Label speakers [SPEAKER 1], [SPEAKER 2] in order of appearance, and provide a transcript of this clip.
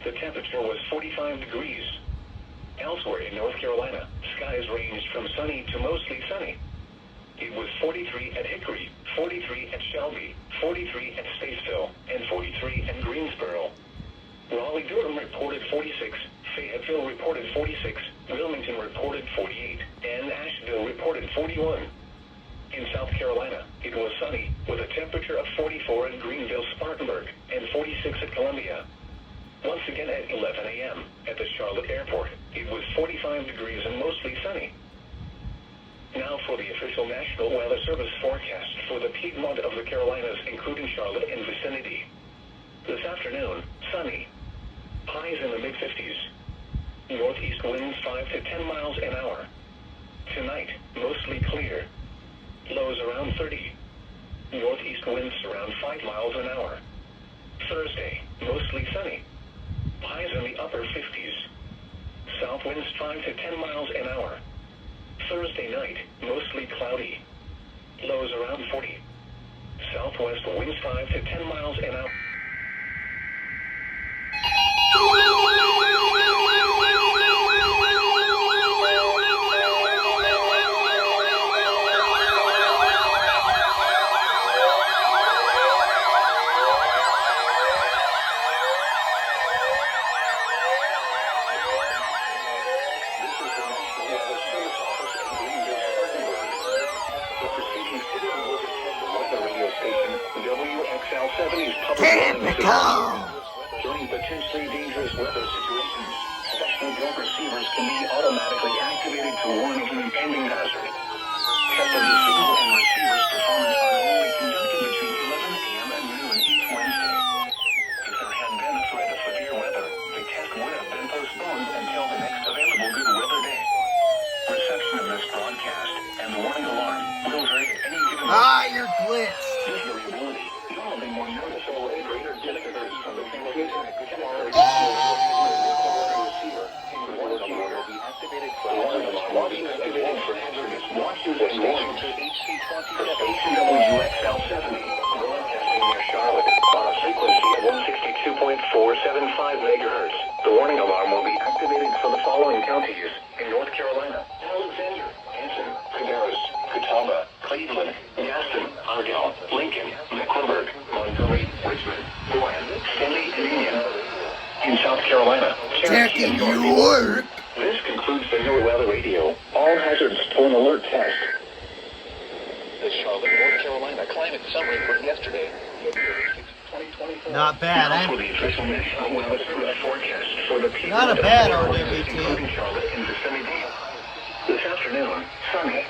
[SPEAKER 1] The temperature was 45 degrees. Elsewhere in North Carolina, skies ranged from sunny to mostly sunny. It was 43 at Hickory, 43 at Shelby, 43 at Statesville, and 43 at Greensboro. Raleigh-Durham reported 46, Fayetteville reported 46, Wilmington reported 48, and Asheville reported 41. In South Carolina, it was sunny, with a temperature of 44 in Greenville-Spartanburg, and 46 at Columbia. Once again at 11 a.m., at the Charlotte Airport, it was 45 degrees and mostly sunny. Now for the official National Weather Service forecast for the Piedmont of the Carolinas, including Charlotte and vicinity. This afternoon, sunny. Highs in the mid-50s. Northeast winds 5 to 10 miles an hour. Tonight, mostly clear. Lows around 30. Northeast winds around 5 miles an hour. Thursday, mostly sunny. Highs in the upper 50s. South winds 5 to 10 miles an hour. Thursday night, mostly cloudy. Lows around 40. Southwest winds 5 to 10 miles an hour. WXL-70's public warning system. During potentially dangerous weather situations, special drug receivers can be automatically activated to warn of an impending hazard. Tests of the signal and receiver's performance are normally conducted between 11 a.m. and noon each Wednesday. If there had been a threat of severe weather, the test would have been postponed until the next available good weather day. Reception of this broadcast and the warning alarm will vary at any given moment.
[SPEAKER 2] You're glitched.
[SPEAKER 1] This variability, normally more noticeable at greater distances from the transmitter, can already be receiver. The warning alarm will be activated for hazardous watches and warnings. For station WXL-70, broadcasting near Charlotte on a frequency of 162.475 megahertz. The warning alarm will be activated for the following counties in North Carolina: Alexander, Hanson, Cabarrus, Catawba, Cleveland, Gaston, Argyle, Lincoln, Mecklenburg, Montgomery, Richmond, Warren, Stanley, and Union. In South Carolina, Cherokee, and York. This concludes the New Weather Radio All Hazards Phone Alert Test. The Charlotte, North Carolina climate summary for yesterday.
[SPEAKER 2] Not bad, eh?
[SPEAKER 1] For the official National Weather Service forecast for the
[SPEAKER 2] Not a bad RWT.
[SPEAKER 1] including Charlotte and vicinity. This afternoon, sunny.